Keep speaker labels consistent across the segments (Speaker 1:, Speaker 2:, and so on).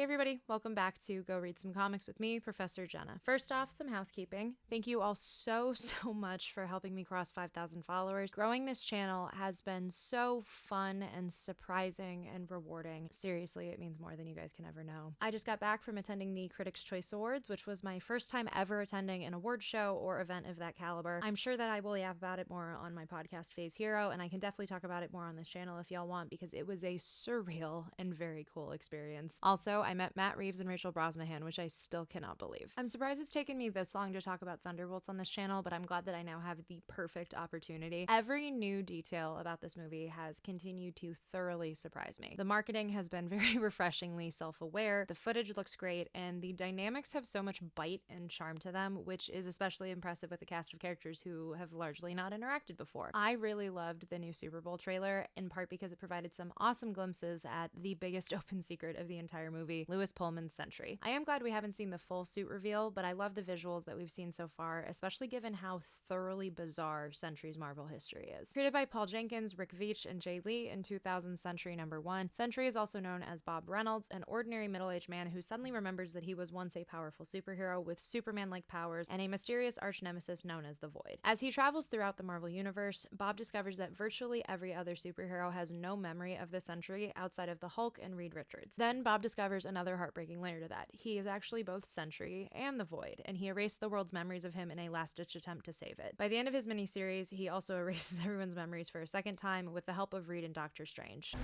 Speaker 1: everybody, welcome back to Go Read Some Comics with me, Professor Jenna. First off, some housekeeping. Thank you all so much for helping me cross 5,000 followers. Growing this channel has been so fun and surprising and rewarding. Seriously, it means more than you guys can ever know. I just got back from attending the Critics' Choice Awards, which was my first time ever attending an award show or event of that caliber. I'm sure that I will yap about it more on my podcast Phase Hero, and I can definitely talk about it more on this channel if y'all want, because it was a surreal and very cool experience. Also, I met Matt Reeves and Rachel Brosnahan, which I still cannot believe. I'm surprised it's taken me this long to talk about Thunderbolts on this channel, but I'm glad that I now have the perfect opportunity. Every new detail about this movie has continued to thoroughly surprise me. The marketing has been very refreshingly self-aware, the footage looks great, and the dynamics have so much bite and charm to them, which is especially impressive with a cast of characters who have largely not interacted before. I really loved the new Super Bowl trailer, in part because it provided some awesome glimpses at the biggest open secret of the entire movie, Lewis Pullman's Sentry. I am glad we haven't seen the full suit reveal, but I love the visuals that we've seen so far, especially given how thoroughly bizarre Sentry's Marvel history is. Created by Paul Jenkins, Rick Veitch, and Jay Lee in 2000's Sentry #1, Sentry is also known as Bob Reynolds, an ordinary middle-aged man who suddenly remembers that he was once a powerful superhero with Superman-like powers and a mysterious arch-nemesis known as the Void. As he travels throughout the Marvel Universe, Bob discovers that virtually every other superhero has no memory of the Sentry outside of the Hulk and Reed Richards. Then Bob discovers another heartbreaking layer to that. He is actually both Sentry and the Void, and he erased the world's memories of him in a last-ditch attempt to save it. By the end of his miniseries, he also erases everyone's memories for a second time with the help of Reed and Doctor Strange.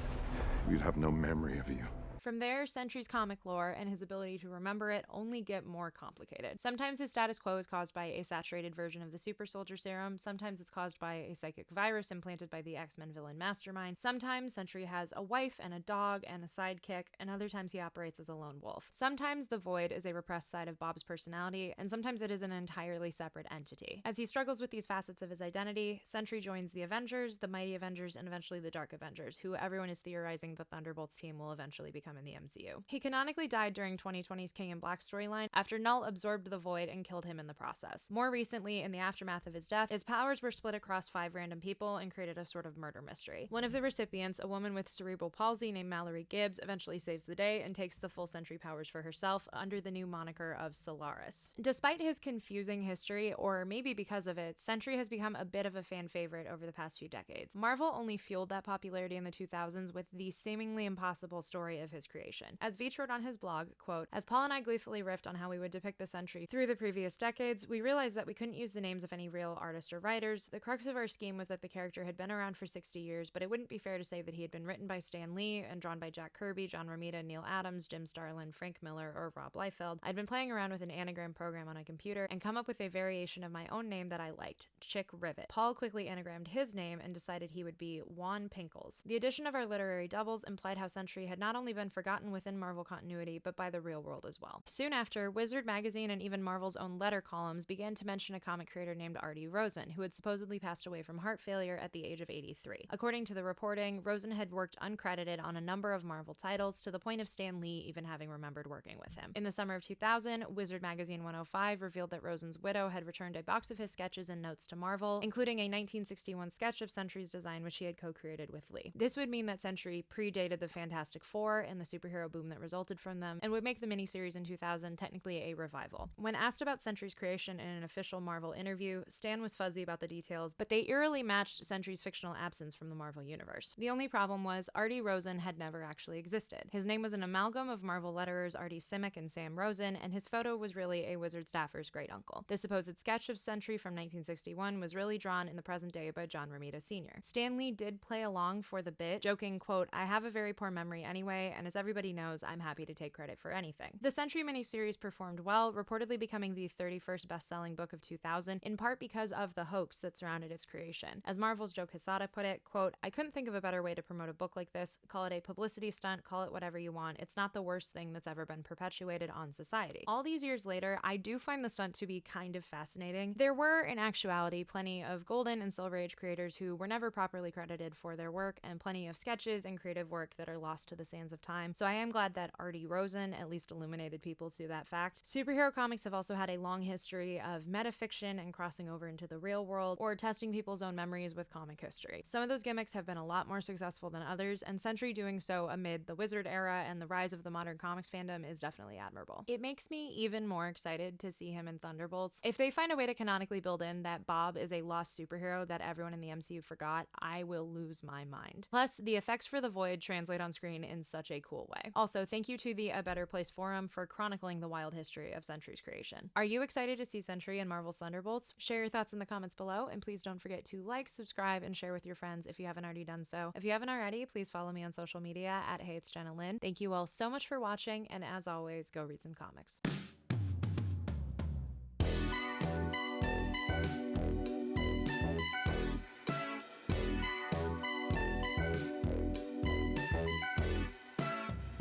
Speaker 2: We'd have no memory of you.
Speaker 1: From there, Sentry's comic lore and his ability to remember it only get more complicated. Sometimes his status quo is caused by a saturated version of the super soldier serum, sometimes it's caused by a psychic virus implanted by the X-Men villain Mastermind, sometimes Sentry has a wife and a dog and a sidekick, and other times he operates as a lone wolf. Sometimes the Void is a repressed side of Bob's personality, and sometimes it is an entirely separate entity. As he struggles with these facets of his identity, Sentry joins the Avengers, the Mighty Avengers, and eventually the Dark Avengers, who everyone is theorizing the Thunderbolts team will eventually become in the MCU. He canonically died during 2020's King in Black storyline after Null absorbed the Void and killed him in the process. More recently, in the aftermath of his death, his powers were split across 5 random people and created a sort of murder mystery. One of the recipients, a woman with cerebral palsy named Mallory Gibbs, eventually saves the day and takes the full Sentry powers for herself under the new moniker of Solaris. Despite his confusing history, or maybe because of it, Sentry has become a bit of a fan favorite over the past few decades. Marvel only fueled that popularity in the 2000s with the seemingly impossible story of his creation. As Veitch wrote on his blog, quote, "As Paul and I gleefully riffed on how we would depict the Sentry through the previous decades, we realized that we couldn't use the names of any real artists or writers. The crux of our scheme was that the character had been around for 60 years, but it wouldn't be fair to say that he had been written by Stan Lee and drawn by Jack Kirby, John Romita, Neil Adams, Jim Starlin, Frank Miller, or Rob Liefeld. I'd been playing around with an anagram program on a computer and come up with a variation of my own name that I liked, Chick Rivet. Paul quickly anagrammed his name and decided he would be Juan Pinkles. The addition of our literary doubles implied how Sentry had not only been forgotten within Marvel continuity, but by the real world as well." Soon after, Wizard magazine and even Marvel's own letter columns began to mention a comic creator named R.D. Rosen, who had supposedly passed away from heart failure at the age of 83. According to the reporting, Rosen had worked uncredited on a number of Marvel titles, to the point of Stan Lee even having remembered working with him. In the summer of 2000, Wizard magazine 105 revealed that Rosen's widow had returned a box of his sketches and notes to Marvel, including a 1961 sketch of Sentry's design which he had co-created with Lee. This would mean that Sentry predated the Fantastic Four and the superhero boom that resulted from them, and would make the miniseries in 2000 technically a revival. When asked about Sentry's creation in an official Marvel interview, Stan was fuzzy about the details, but they eerily matched Sentry's fictional absence from the Marvel universe. The only problem was R.D. Rosen had never actually existed. His name was an amalgam of Marvel letterers R.D. Simic and Sam Rosen, and his photo was really a Wizard staffer's great uncle. The supposed sketch of Sentry from 1961 was really drawn in the present day by John Romita Sr. Stan Lee did play along for the bit, joking, quote, "I have a very poor memory anyway, and as everybody knows, I'm happy to take credit for anything." The Sentry miniseries performed well, reportedly becoming the 31st best-selling book of 2000, in part because of the hoax that surrounded its creation. As Marvel's Joe Quesada put it, quote, "I couldn't think of a better way to promote a book like this. Call it a publicity stunt, call it whatever you want. It's not the worst thing that's ever been perpetuated on society." All these years later, I do find the stunt to be kind of fascinating. There were, in actuality, plenty of Golden and Silver Age creators who were never properly credited for their work, and plenty of sketches and creative work that are lost to the sands of time time, so I am glad that Artie Rosen at least illuminated people to that fact. Superhero comics have also had a long history of metafiction and crossing over into the real world, or testing people's own memories with comic history. Some of those gimmicks have been a lot more successful than others, and Sentry doing so amid the Wizard era and the rise of the modern comics fandom is definitely admirable. It makes me even more excited to see him in Thunderbolts. If they find a way to canonically build in that Bob is a lost superhero that everyone in the MCU forgot, I will lose my mind. Plus, the effects for the Void translate on screen in such a cool way. Also, thank you to the A Better Place forum for chronicling the wild history of Sentry's creation. Are you excited to see Sentry in Marvel's Thunderbolts? Share your thoughts in the comments below, and please don't forget to like, subscribe, and share with your friends if you haven't already done so. If you haven't already, please follow me on social media at Hey It's Jenna Lynn. Thank you all so much for watching, and as always, go read some comics.